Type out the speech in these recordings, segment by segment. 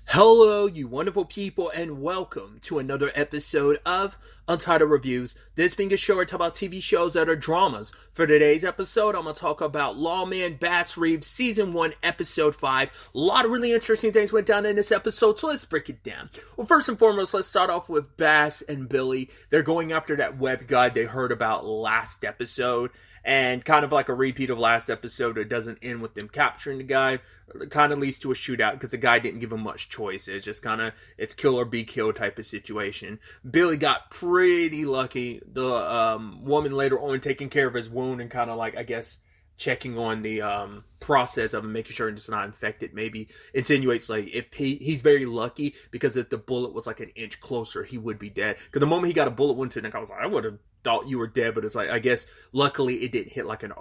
Hello, you wonderful people, and welcome to another episode of Untitled Reviews. This being a show where I talk about TV shows that are dramas. For today's episode, I'm going to talk about Lawman, Reeves, Season 1, Episode 5. A lot of really interesting things went down in this episode, so let's break it down. Well, first and foremost, let's start off with Bass and Billy. They're going after that web guide they heard about last episode, and kind of like a repeat of last episode, it doesn't end with them capturing the guy. It kind of leads to a shootout because the guy didn't give him much choice. It's just kind of, it's kill or be killed type of situation. Billy got pretty lucky. The woman later on taking care of his wound and kind of like, I guess, checking on the process of him, making sure it's not infected, maybe insinuates like if he's very lucky because if the bullet was like an inch closer, he would be dead. Because the moment he got a bullet wound to the neck, I was like, I would have thought you were dead, but it's like, I guess luckily it didn't hit like an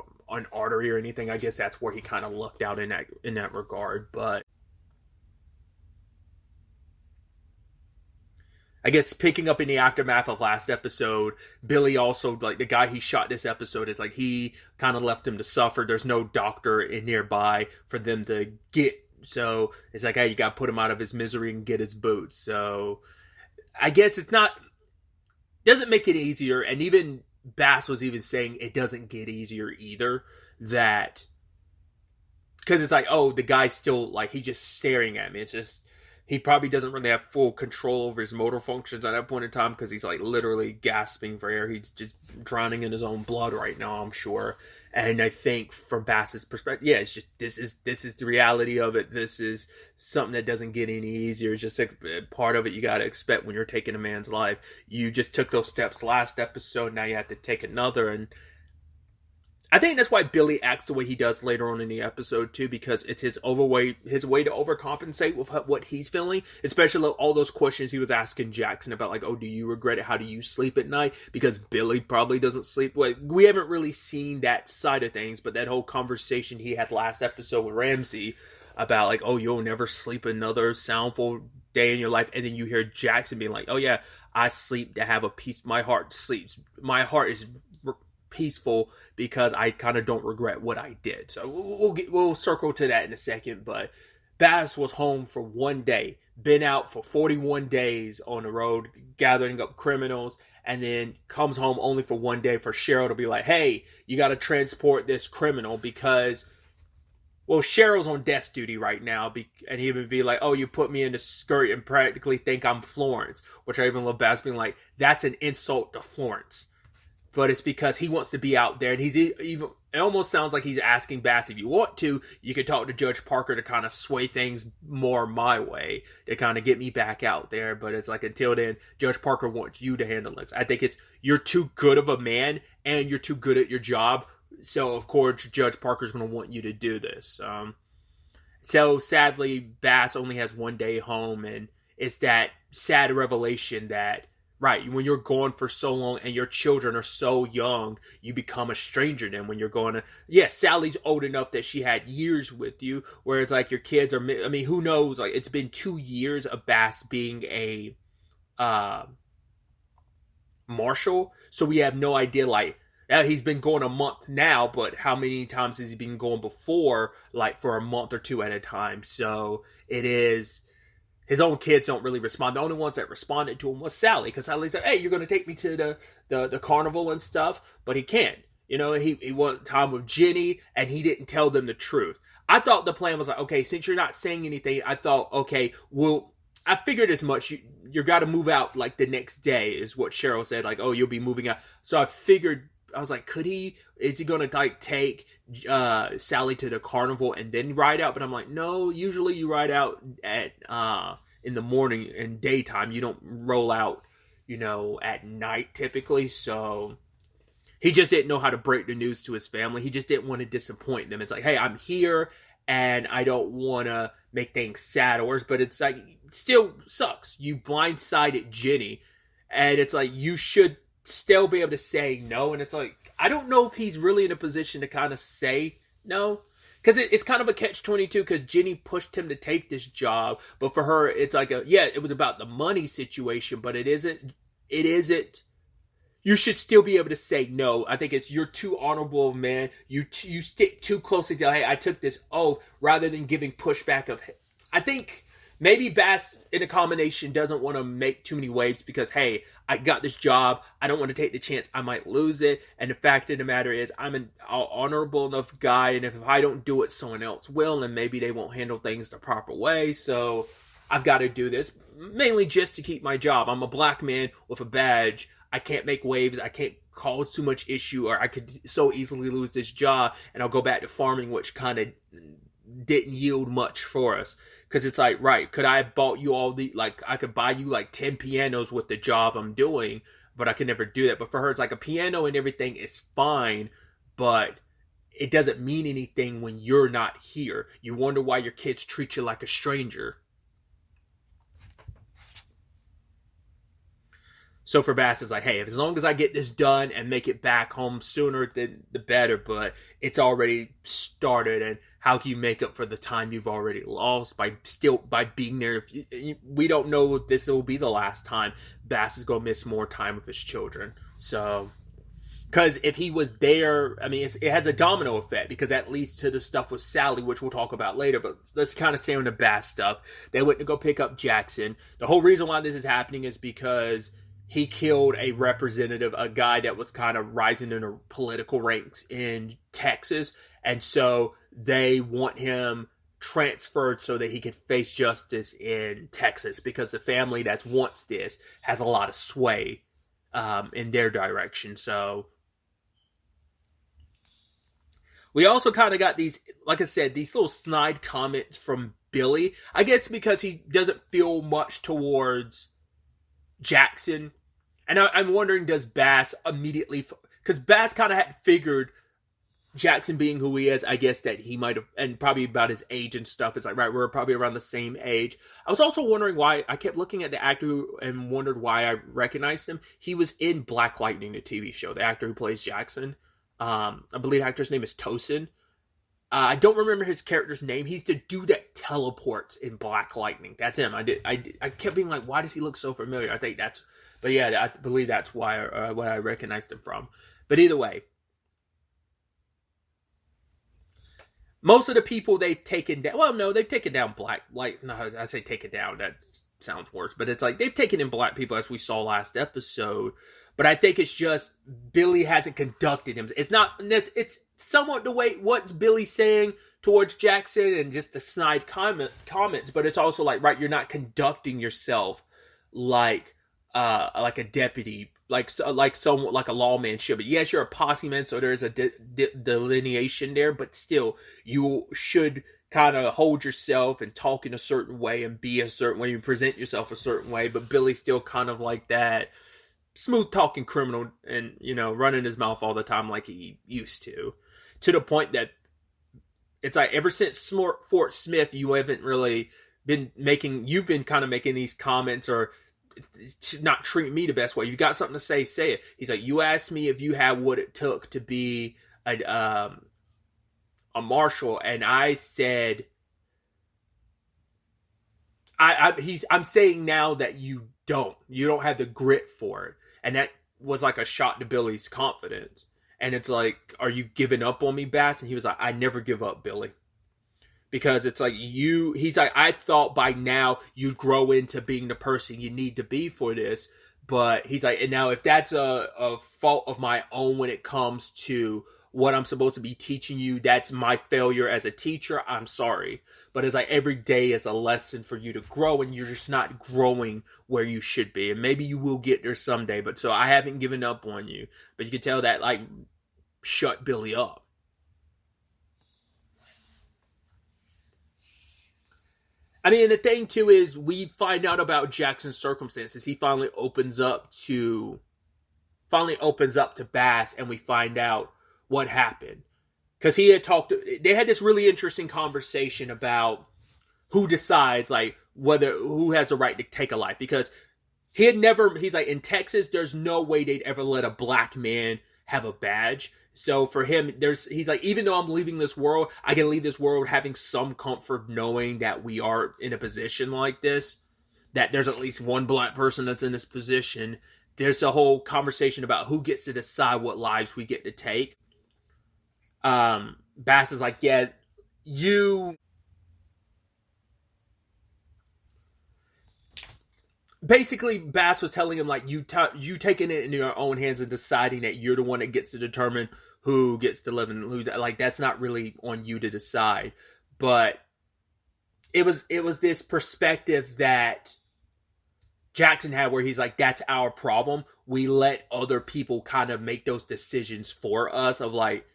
artery or anything. I guess that's where he kind of lucked out in that regard. But I guess picking up in the aftermath of last episode, Billy also, like, the guy he shot this episode, is like, he kind of left him to suffer. There's no doctor in nearby for them to get. So it's like, hey, you got to put him out of his misery and get his boots. So I guess doesn't make it easier. And even Bass was even saying it doesn't get easier either. That, because it's like, oh, the guy's still, like, he's just staring at me. It's just, he probably doesn't really have full control over his motor functions at that point in time because he's like literally gasping for air. He's just drowning in his own blood right now, I'm sure. And I think from Bass's perspective, yeah, it's just this is the reality of it. This is something that doesn't get any easier. It's just like part of it you got to expect when you're taking a man's life. You just took those steps last episode. Now you have to take another. And I think that's why Billy acts the way he does later on in the episode too, because it's his way to overcompensate with what he's feeling, especially all those questions he was asking Jackson about, like, oh, do you regret it? How do you sleep at night? Because Billy probably doesn't sleep. Well, we haven't really seen that side of things, but that whole conversation he had last episode with Ramsey about, like, oh, you'll never sleep another soundful day in your life, and then you hear Jackson being like, oh yeah, I sleep to have a peace. My heart sleeps. My heart is peaceful because I kind of don't regret what I did. So we'll circle to that in a second. But Bass was home for one day, been out for 41 days on the road gathering up criminals, and then comes home only for one day for Cheryl to be like, hey, you got to transport this criminal because, well, Cheryl's on desk duty right now, and he would be like, oh, you put me in a skirt and practically think I'm Florence, which I even love Bass being like, that's an insult to Florence. But it's because he wants to be out there, and he's even, it almost sounds like he's asking Bass, if you want to, you can talk to Judge Parker to kind of sway things more my way, to kind of get me back out there. But it's like, until then, Judge Parker wants you to handle this. I think you're too good of a man, and you're too good at your job, so of course Judge Parker's going to want you to do this. So sadly, Bass only has one day home, and it's that sad revelation that, right, when you're gone for so long and your children are so young, you become a stranger then when you're going to... Yeah, Sally's old enough that she had years with you, whereas like your kids are... I mean, who knows? Like, it's been 2 years of Bass being a marshal, so we have no idea, like, he's been going a month now, but how many times has he been going before, like for a month or two at a time? So it is... His own kids don't really respond. The only ones that responded to him was Sally, because Sally said, hey, you're going to take me to the carnival and stuff, but he can't. You know, he wanted time with Jenny, and he didn't tell them the truth. I thought the plan was like, okay, since you're not saying anything, I thought, okay, well, I figured as much. You got to move out like the next day is what Cheryl said, like, oh, you'll be moving out. So I figured, I was like, is he going to like take Sally to the carnival and then ride out? But I'm like, no, usually you ride out at in the morning and daytime. You don't roll out, at night typically. So he just didn't know how to break the news to his family. He just didn't want to disappoint them. It's like, hey, I'm here and I don't want to make things sad, but it's like, still sucks. You blindsided Jenny, and it's like, you should still be able to say no. And it's like, I don't know if he's really in a position to kind of say no, because it's kind of a catch-22, because Jenny pushed him to take this job, but for her it's like it was about the money situation, but it isn't. You should still be able to say no. I think you're too honorable of a man. You stick too closely to, hey, I took this oath, rather than giving pushback of, I think maybe Bass in a combination doesn't want to make too many waves because, hey, I got this job. I don't want to take the chance I might lose it. And the fact of the matter is, I'm an honorable enough guy, and if I don't do it, someone else will, and maybe they won't handle things the proper way. So I've got to do this, mainly just to keep my job. I'm a black man with a badge. I can't make waves. I can't cause too much issue, or I could so easily lose this job, and I'll go back to farming, which kind of didn't yield much for us. Because it's like, right, could I have bought you all the, like, I could buy you like 10 pianos with the job I'm doing, but I could never do that. But for her, it's like a piano and everything is fine, but it doesn't mean anything when you're not here. You wonder why your kids treat you like a stranger. So for Bass, it's like, hey, as long as I get this done and make it back home sooner, then the better. But it's already started, and how can you make up for the time you've already lost by being there? We don't know if this will be the last time Bass is going to miss more time with his children. So, because if he was there, I mean, it has a domino effect, because that leads to the stuff with Sally, which we'll talk about later. But let's kind of stay on the Bass stuff. They went to go pick up Jackson. The whole reason why this is happening is because he killed a representative, a guy that was kind of rising in the political ranks in Texas. And so they want him transferred so that he could face justice in Texas, because the family that wants this has a lot of sway in their direction. So we also kind of got these, like I said, these little snide comments from Billy. I guess because he doesn't feel much towards Jackson. And I'm wondering, does Bass immediately... Because Bass kind of had figured, Jackson being who he is, I guess that he might have... And probably about his age and stuff. It's like, right, we're probably around the same age. I was also wondering why... I kept looking at the actor and wondered why I recognized him. He was in Black Lightning, the TV show. The actor who plays Jackson. I believe the actor's name is Tosin. I don't remember his character's name. He's the dude that teleports in Black Lightning. That's him. I kept being like, why does he look so familiar? I think that's... But yeah, I believe that's why what I recognized him from. But either way, most of the people they've taken down... Well, no, they've taken down black... Like, no, I say taken down. That sounds worse. But it's like, they've taken in black people, as we saw last episode. But I think it's just Billy hasn't conducted him. It's not... It's somewhat the way what's Billy saying towards Jackson and just the snide comments. But it's also like, right, you're not conducting yourself like a deputy, like someone like a lawman should. But yes, you're a posse man, so there's a delineation there. But still, you should kind of hold yourself and talk in a certain way and be a certain way and present yourself a certain way. But Billy's still kind of like that smooth talking criminal, and running his mouth all the time like he used to the point that it's like ever since Fort Smith, you haven't really been making. You've been kind of making these comments or not treat me the best way. You got something to say it. He's like, you asked me if you had what it took to be a marshal, and I said, I'm saying now that you don't have the grit for it. And that was like a shot to Billy's confidence. And it's like, are you giving up on me, Bass? And he was like, I never give up, Billy. Because it's like he's like, I thought by now you'd grow into being the person you need to be for this. But he's like, and now if that's a fault of my own when it comes to what I'm supposed to be teaching you, that's my failure as a teacher, I'm sorry. But it's like every day is a lesson for you to grow, and you're just not growing where you should be. And maybe you will get there someday, but so I haven't given up on you. But you can tell that, like, shut Billy up. I mean, the thing too is we find out about Jackson's circumstances. He finally opens up to Bass, and we find out what happened. Because they had this really interesting conversation about who decides, like, who has the right to take a life. Because he's like, in Texas, there's no way they'd ever let a black man have a badge. So for him, he's like, even though I'm leaving this world, I can leave this world having some comfort knowing that we are in a position like this, that there's at least one black person that's in this position. There's a whole conversation about who gets to decide what lives we get to take. Bass is like, yeah, basically Bass was telling him like you taking it in your own hands and deciding that you're the one that gets to determine who gets to live and who, like, that's not really on you to decide. But it was this perspective that Jackson had where he's like, that's our problem. We let other people kind of make those decisions for us, of like,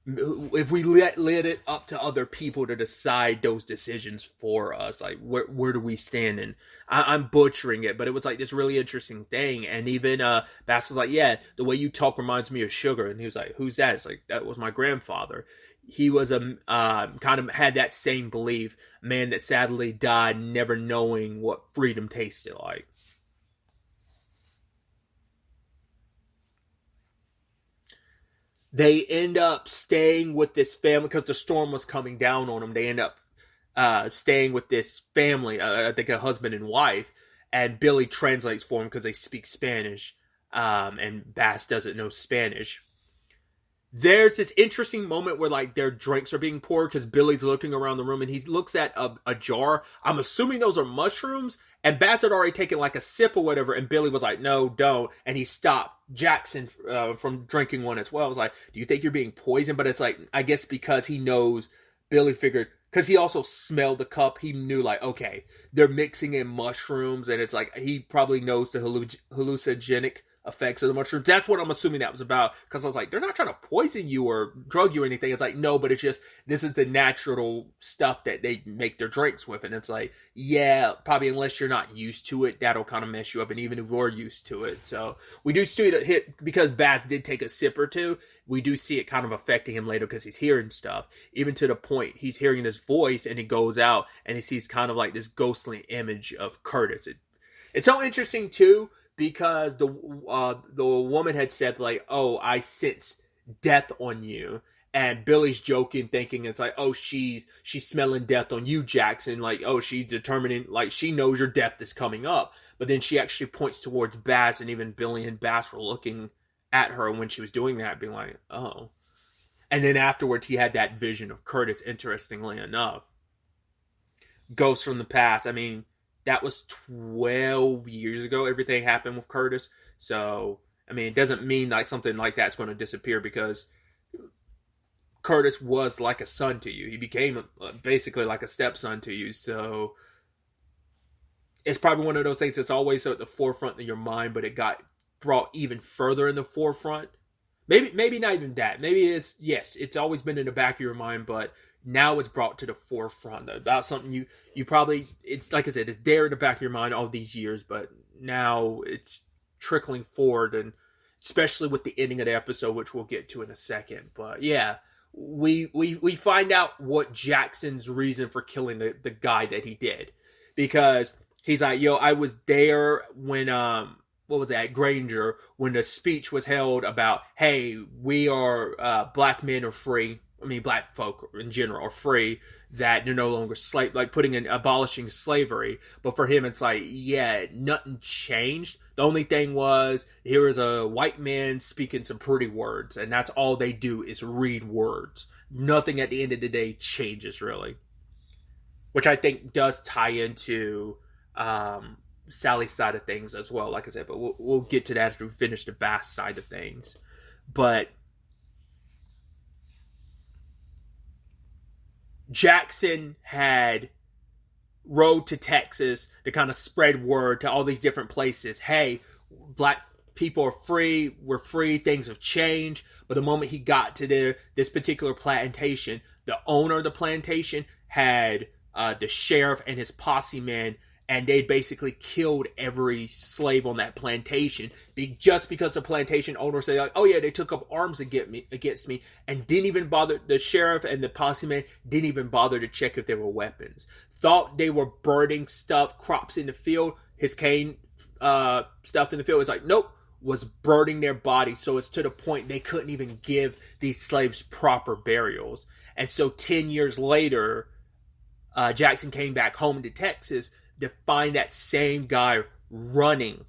if we let it up to other people to decide those decisions for us, like where do we stand? And I'm butchering it, but it was like this really interesting thing. And even Bass was like, yeah, the way you talk reminds me of Sugar. And he was like, who's that? It's like, that was my grandfather. He was kind of had that same belief, man that sadly died never knowing what freedom tasted like. They end up staying with this family because the storm was coming down on them. They end up staying with this family, I think a husband and wife, and Billy translates for them because they speak Spanish, and Bass doesn't know Spanish. There's this interesting moment where like their drinks are being poured because Billy's looking around the room and he looks at a jar. I'm assuming those are mushrooms, and Bass had already taken like a sip or whatever, and Billy was like, no, don't. And he stopped Jackson from drinking one as well. I was like, do you think you're being poisoned? But it's like, I guess because he knows, Billy figured, because he also smelled the cup, he knew like, okay, they're mixing in mushrooms, and it's like, he probably knows the hallucinogenic effects of the mushrooms. That's what I'm assuming that was about, because I was like, they're not trying to poison you or drug you or anything. It's like, no, but it's just, this is the natural stuff that they make their drinks with. And it's like, yeah, probably unless you're not used to it, that'll kind of mess you up. And even if you're used to it. So we do see it hit, because Bass did take a sip or two, we do see it kind of affecting him later because he's hearing stuff, even to the point he's hearing this voice, and he goes out and he sees kind of like this ghostly image of Curtis. It's so interesting too, because the woman had said like, oh, I sense death on you, and Billy's joking, thinking it's like, oh, she's smelling death on you, Jackson, like, oh, she's determining, like, she knows your death is coming up. But then she actually points towards Bass, and even Billy and Bass were looking at her when she was doing that, being like, oh. And then afterwards he had that vision of Curtis, interestingly enough. Ghosts from the past, I mean, that was 12 years ago, everything happened with Curtis. So, I mean, it doesn't mean like something like that's going to disappear, because Curtis was like a son to you. He became basically like a stepson to you. So, it's probably one of those things that's always at the forefront of your mind, but it got brought even further in the forefront. Maybe not even that. Maybe it's always been in the back of your mind, but now it's brought to the forefront about something you probably, it's like I said, it's there in the back of your mind all these years, but now it's trickling forward, and especially with the ending of the episode, which we'll get to in a second. But yeah, we find out what Jackson's reason for killing the guy that he did, because he's like, yo, I was there when what was that, Granger, when the speech was held about, hey, we are black men are free. I mean, black folk in general are free, that they're no longer slave, like abolishing slavery. But for him, it's like, yeah, nothing changed. The only thing was, here is a white man speaking some pretty words, and that's all they do is read words. Nothing at the end of the day changes, really. Which I think does tie into Sally's side of things as well, like I said, but we'll get to that after we finish the Bass side of things. But Jackson had rode to Texas to kind of spread word to all these different places. Hey, black people are free. We're free. Things have changed. But the moment he got to this particular plantation, the owner of the plantation had the sheriff and his posse men, and they basically killed every slave on that plantation just because the plantation owner said, like, oh yeah, they took up arms against me, and didn't even bother, the sheriff and the posse man didn't even bother to check if they were weapons. Thought they were burning stuff, crops in the field, his cane stuff in the field. It's like, nope, was burning their bodies. So it's to the point they couldn't even give these slaves proper burials. And so 10 years later, Jackson came back home to Texas to find that same guy running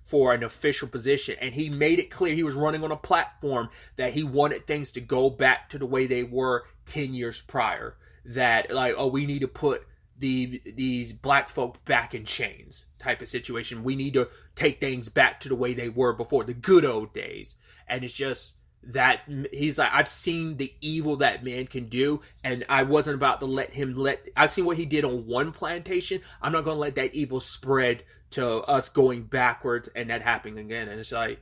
for an official position. And he made it clear he was running on a platform that he wanted things to go back to the way they were 10 years prior. That, like, oh, we need to put these black folk back in chains type of situation. We need to take things back to the way they were before, the good old days. And it's just that he's like, I've seen the evil that man can do, and I wasn't about to I've seen what he did on one plantation. I'm not going to let that evil spread to us going backwards and that happening again. And it's like,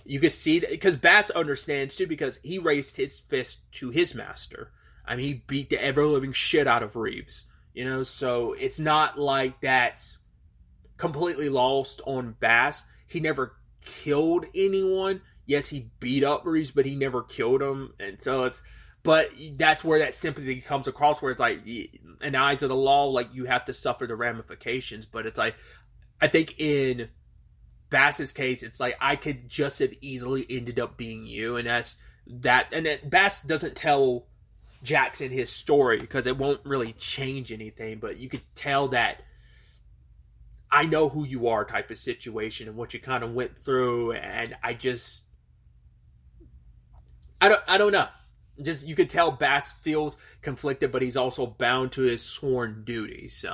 you can see that, because Bass understands too, because he raised his fist to his master. I mean, he beat the ever-living shit out of Reeves, so it's not like that's completely lost on Bass. He never killed anyone. Yes, he beat up Reeves, but he never killed him. And so but that's where that sympathy comes across, where it's like, in the eyes of the law, like, you have to suffer the ramifications. But it's like, I think in Bass's case, it's like, I could just have easily ended up being you. And that's that. And then Bass doesn't tell Jackson his story because it won't really change anything. But you could tell that I know who you are type of situation and what you kind of went through. And I don't know. Just, you could tell Bass feels conflicted, but he's also bound to his sworn duties.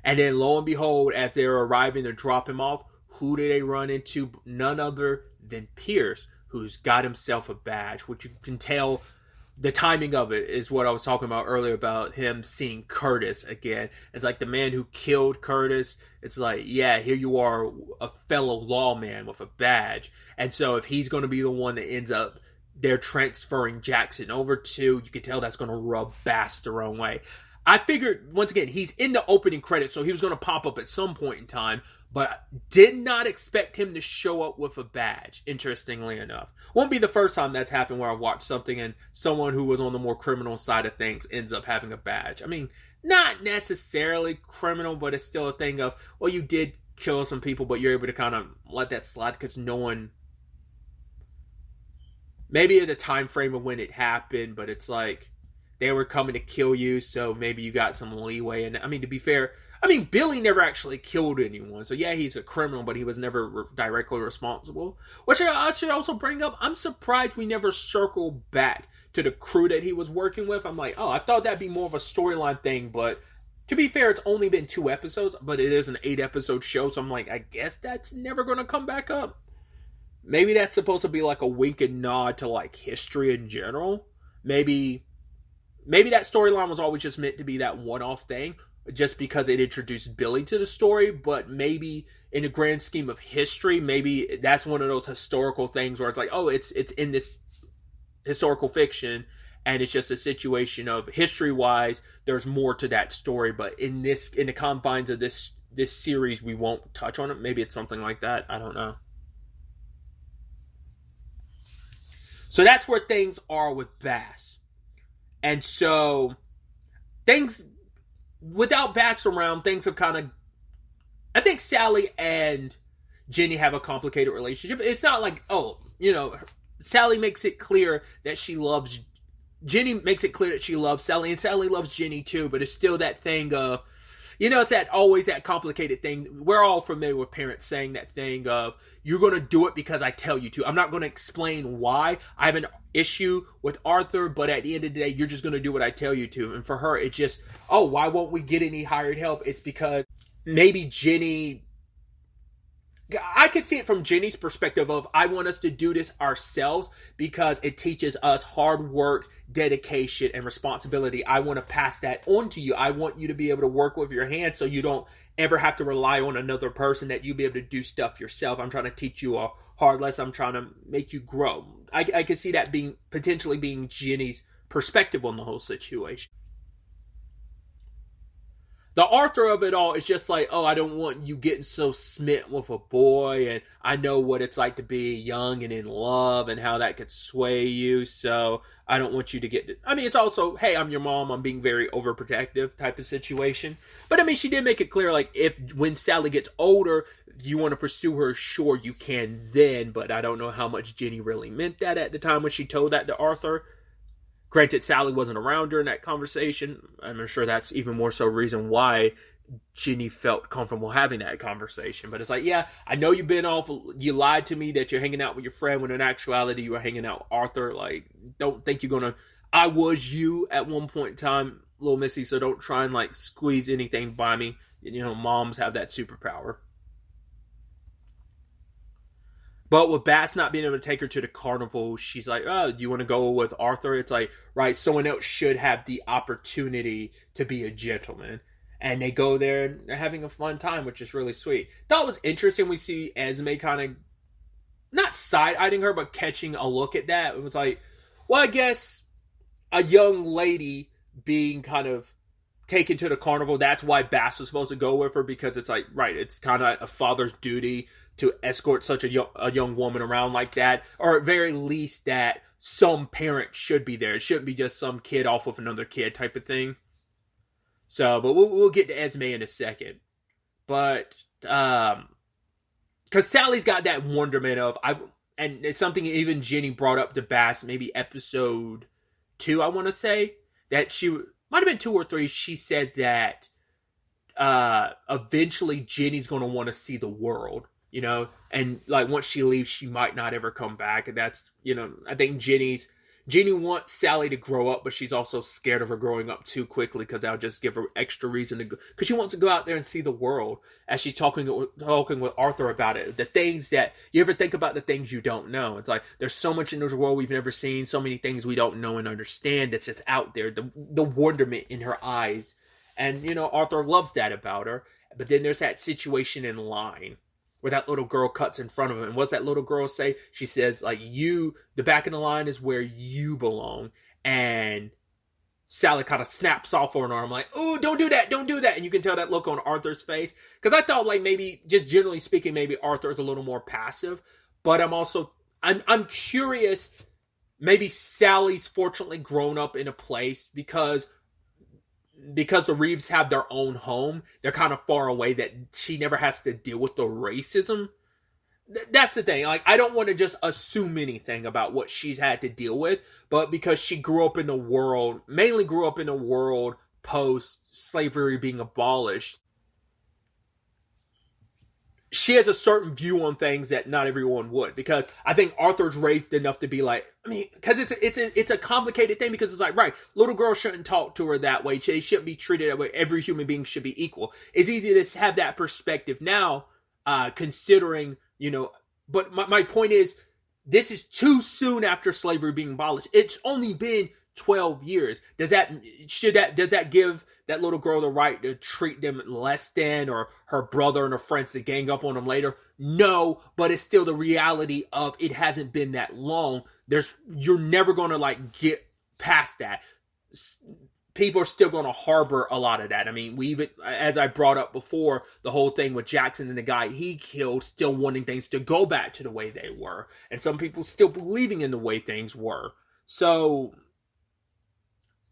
And then, lo and behold, as they're arriving to drop him off, who do they run into? None other than Pierce, who's got himself a badge, which you can tell the timing of it is what I was talking about earlier about him seeing Curtis again. It's like the man who killed Curtis. It's like, yeah, here you are, a fellow lawman with a badge. And so if he's going to be the one that ends up they're transferring Jackson over to, you can tell that's going to rub Bass the wrong way. I figured, once again, he's in the opening credits, so he was going to pop up at some point in time, but did not expect him to show up with a badge, interestingly enough. Won't be the first time that's happened where I've watched something and someone who was on the more criminal side of things ends up having a badge. I mean, not necessarily criminal, but it's still a thing of, well, you did kill some people, but you're able to kind of let that slide because no one... Maybe at the time frame of when it happened, but it's like they were coming to kill you, so maybe you got some leeway. And I mean, to be fair, Billy never actually killed anyone. So yeah, he's a criminal, but he was never directly responsible. Which I should also bring up, I'm surprised we never circled back to the crew that he was working with. I'm like, oh, I thought that'd be more of a storyline thing, but to be fair, it's only been 2 episodes, but it is an 8-episode show, so I'm like, I guess that's never going to come back up. Maybe that's supposed to be like a wink and nod to like history in general. Maybe that storyline was always just meant to be that one-off thing, just because it introduced Billy to the story. But maybe in the grand scheme of history, maybe that's one of those historical things where it's like, oh, it's in this historical fiction, and it's just a situation of history-wise, there's more to that story. But in the confines of this series, we won't touch on it. Maybe it's something like that. I don't know. So that's where things are with Bass. And so, things, without Bass around, things have kind of, I think Sally and Jenny have a complicated relationship. It's not like, Sally makes it clear that she loves, Jenny makes it clear that she loves Sally, and Sally loves Jenny too, but it's still that thing of, it's always that complicated thing. We're all familiar with parents saying that thing of, you're going to do it because I tell you to. I'm not going to explain why. I have an issue with Arthur, but at the end of the day, you're just going to do what I tell you to. And for her, it's just, oh, why won't we get any hired help? It's because maybe Jenny... I could see it from Jenny's perspective of, I want us to do this ourselves because it teaches us hard work, dedication, and responsibility. I want to pass that on to you. I want you to be able to work with your hands so you don't ever have to rely on another person, that you be able to do stuff yourself. I'm trying to teach you a hard lesson. I'm trying to make you grow. I could see that potentially being Jenny's perspective on the whole situation. The Arthur of it all is just like, oh, I don't want you getting so smitten with a boy, and I know what it's like to be young and in love and how that could sway you, so I don't want you to get... it's also, hey, I'm your mom, I'm being very overprotective type of situation. But she did make it clear, like, when Sally gets older, you want to pursue her, sure, you can then, but I don't know how much Jenny really meant that at the time when she told that to Arthur. Granted, Sally wasn't around during that conversation. I'm sure that's even more so reason why Jenny felt comfortable having that conversation. But it's like, yeah, I know you've been off. You lied to me that you're hanging out with your friend when in actuality you were hanging out with Arthur. Like, don't think you're going to... I was you at one point in time. little Missy, so don't try and like squeeze anything by me. Moms have that superpower. But with Bass not being able to take her to the carnival, she's like, oh, do you want to go with Arthur? It's like, right, someone else should have the opportunity to be a gentleman. And they go there and they're having a fun time, which is really sweet. Thought it was interesting. We see Esme kind of not side-eyeing her, but catching a look at that. It was like, well, I guess a young lady being kind of taken to the carnival, that's why Bass was supposed to go with her, because it's like, right, it's kind of a father's duty to escort such a young woman around like that, or at very least that some parent should be there. It shouldn't be just some kid off with another kid type of thing. So, but we'll get to Esme in a second. But, because Sally's got that wonderment of, and it's something even Jenny brought up to Bass, maybe episode 2, I want to say, that she, might have been 2 or 3, she said that eventually Jenny's going to want to see the world. And like once she leaves, she might not ever come back. And that's, I think Jenny wants Sally to grow up, but she's also scared of her growing up too quickly, because that'll just give her extra reason to go, because she wants to go out there and see the world, as she's talking with Arthur about it. The things that, you ever think about the things you don't know? It's like, there's so much in this world we've never seen, so many things we don't know and understand that's just out there, the wonderment in her eyes. And, Arthur loves that about her. But then there's that situation in line where that little girl cuts in front of him. And what's that little girl say? She says, like, the back of the line is where you belong. And Sally kind of snaps off on her. I'm like, oh, don't do that. And you can tell that look on Arthur's face. Because I thought, like, maybe, just generally speaking, maybe Arthur's a little more passive. But I'm curious, maybe Sally's fortunately grown up in a place because the Reeves have their own home, they're kind of far away, that she never has to deal with the racism. That's the thing. Like, I don't want to just assume anything about what she's had to deal with, but because she mainly grew up in a world post-slavery being abolished, she has a certain view on things that not everyone would, because I think Arthur's raised enough to be like, because it's a complicated thing, because it's like, right, little girls shouldn't talk to her that way. They shouldn't be treated that way. Every human being should be equal. It's easy to have that perspective now, considering, but my point is, this is too soon after slavery being abolished. It's only been 12 years. Does that give that little girl the right to treat them less than, or her brother and her friends to gang up on them later? No, but it's still the reality of it hasn't been that long. You're never going to like get past that. People are still going to harbor a lot of that. I mean, we even, as I brought up before, the whole thing with Jackson and the guy he killed, still wanting things to go back to the way they were. And some people still believing in the way things were. So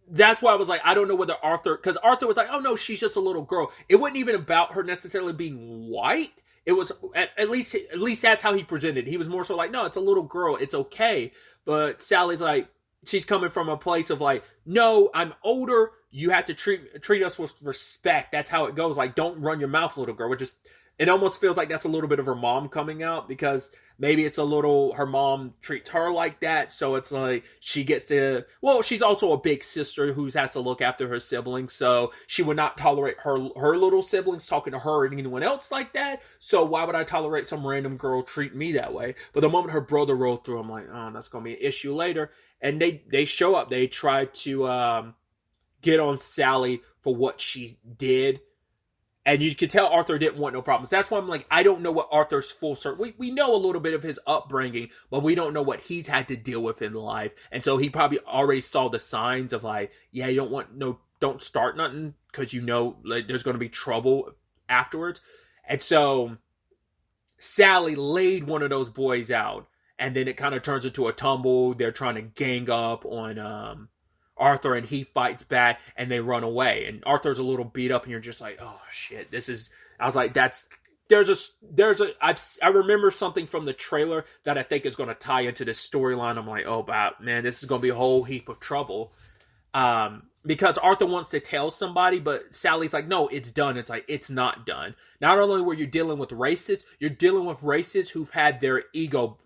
that's why I was like, I don't know whether because Arthur was like, oh no, she's just a little girl. It wasn't even about her necessarily being white. It was, at least that's how he presented. He was more so like, no, it's a little girl. It's okay. But Sally's like, she's coming from a place of like, no, I'm older. You have to treat us with respect. That's how it goes. Like, don't run your mouth, little girl. Which is, it almost feels like that's a little bit of her mom coming out, because maybe it's her mom treats her like that. So it's like she gets to, well, she's also a big sister who has to look after her siblings. So she would not tolerate her little siblings talking to her and anyone else like that. So why would I tolerate some random girl treat me that way? But the moment her brother rolled through, I'm like, oh, that's going to be an issue later. And they show up. They try to get on Sally for what she did. And you could tell Arthur didn't want no problems. That's why I'm like, I don't know what Arthur's full circle. We know a little bit of his upbringing, but we don't know what he's had to deal with in life. And so he probably already saw the signs of like, yeah, you don't start nothing, because like, there's going to be trouble afterwards. And so Sally laid one of those boys out, and then it kind of turns into a tumble. They're trying to gang up on Arthur, and he fights back, and they run away. And Arthur's a little beat up, and you're just like, oh shit, I was like, I remember something from the trailer that I think is going to tie into this storyline. I'm like, oh man, this is going to be a whole heap of trouble. Because Arthur wants to tell somebody, but Sally's like, no, it's done. It's like, it's not done. Not only were you dealing with racists, you're dealing with racists who've had their ego,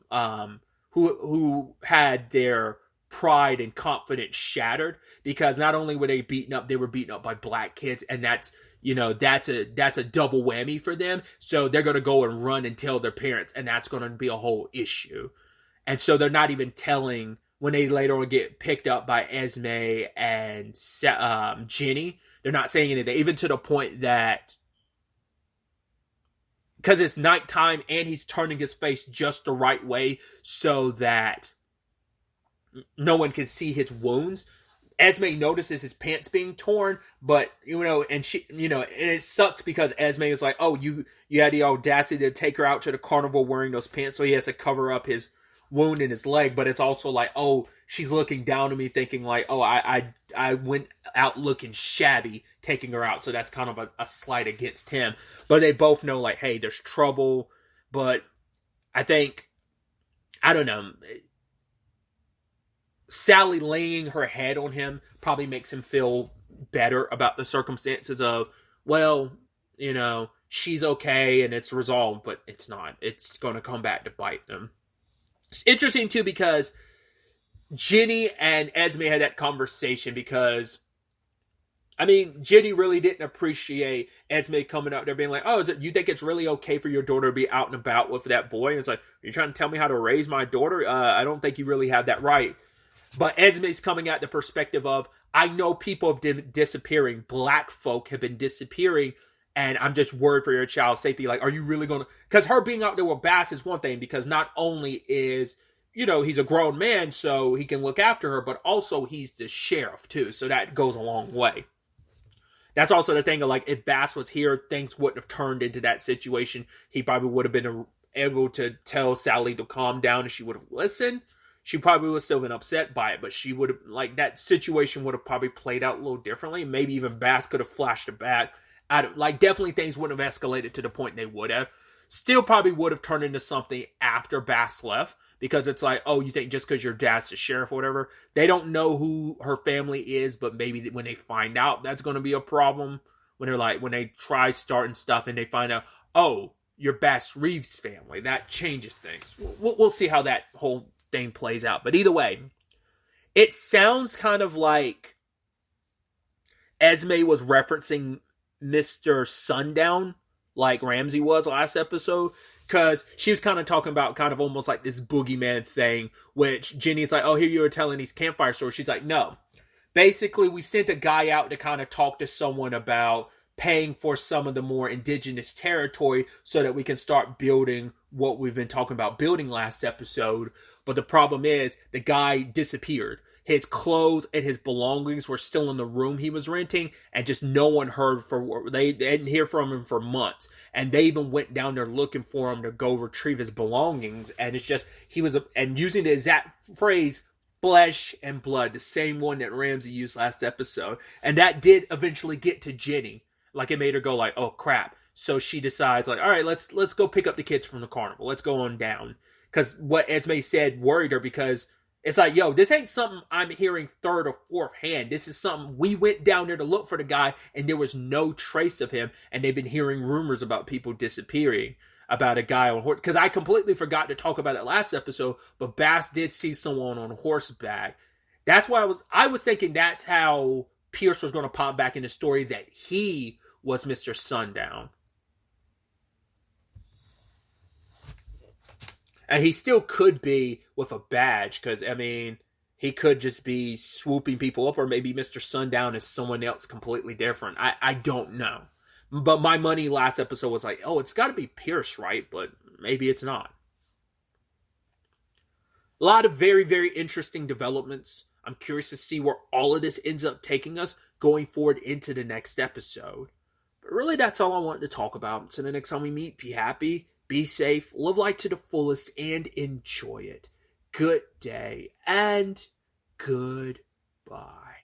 who had their pride and confidence shattered, because not only were they beaten up, they were beaten up by black kids, and that's a double whammy for them. So they're going to go and run and tell their parents, and that's going to be a whole issue. And so they're not even telling when they later on get picked up by Esme and Jenny. They're not saying anything, even to the point that, because it's nighttime and he's turning his face just the right way so that no one can see his wounds. Esme notices his pants being torn, but, and she, and it sucks because Esme is like, oh, you had the audacity to take her out to the carnival wearing those pants, so he has to cover up his wound in his leg. But it's also like, oh, she's looking down at me thinking like, oh, I went out looking shabby taking her out. So that's kind of a slight against him. But they both know like, hey, there's trouble. But I don't know, Sally laying her head on him probably makes him feel better about the circumstances of, well, she's okay and it's resolved, but it's not. It's going to come back to bite them. It's interesting too because Jenny and Esme had that conversation because, Jenny really didn't appreciate Esme coming out there being like, oh, you think it's really okay for your daughter to be out and about with that boy? And it's like, you're trying to tell me how to raise my daughter? I don't think you really have that right. But Esme's coming at the perspective of, I know people have been disappearing. Black folk have been disappearing. And I'm just worried for your child's safety. Like, are you really going to... Because her being out there with Bass is one thing. Because not only is, he's a grown man, so he can look after her. But also, he's the sheriff, too. So that goes a long way. That's also the thing of, like, if Bass was here, things wouldn't have turned into that situation. He probably would have been able to tell Sally to calm down and she would have listened. She probably would have still been upset by it, but she would have, like, that situation would have probably played out a little differently. Maybe even Bass could have flashed it back. Definitely things wouldn't have escalated to the point they would have. Still probably would have turned into something after Bass left, because it's like, oh, you think just because your dad's the sheriff or whatever, they don't know who her family is, but maybe when they find out, that's going to be a problem. When they try starting stuff and they find out, oh, you're Bass Reeves' family, that changes things. We'll see how that whole thing plays out. But either way, it sounds kind of like Esme was referencing Mr. Sundown, like Ramsey was last episode, because she was kind of talking about kind of almost like this boogeyman thing, which Jenny's like, oh, here you were telling these campfire stories. She's like, no. Basically, we sent a guy out to kind of talk to someone about paying for some of the more indigenous territory so that we can start building what we've been talking about building last episode. But the problem is the guy disappeared. His clothes and his belongings were still in the room he was renting, and just no one heard they didn't hear from him for months. And they even went down there looking for him to go retrieve his belongings. And it's just, and using the exact phrase, flesh and blood, the same one that Ramsey used last episode. And that did eventually get to Jenny. Like, it made her go like, oh crap. So she decides like, all right, let's go pick up the kids from the carnival. Let's go on down. Because what Esme said worried her, because it's like, yo, this ain't something I'm hearing third or fourth hand. This is something we went down there to look for the guy, and there was no trace of him. And they've been hearing rumors about people disappearing, about a guy on horse. Because I completely forgot to talk about it last episode, but Bass did see someone on horseback. That's why I was thinking that's how Pierce was going to pop back in the story, that he was Mr. Sundown. And he still could be with a badge, because, he could just be swooping people up, or maybe Mr. Sundown is someone else completely different. I don't know. But my money last episode was like, oh, it's got to be Pierce, right? But maybe it's not. A lot of very, very interesting developments. I'm curious to see where all of this ends up taking us going forward into the next episode. But really, that's all I wanted to talk about. So the next time we meet, be happy, be safe, live life to the fullest, and enjoy it. Good day, and goodbye.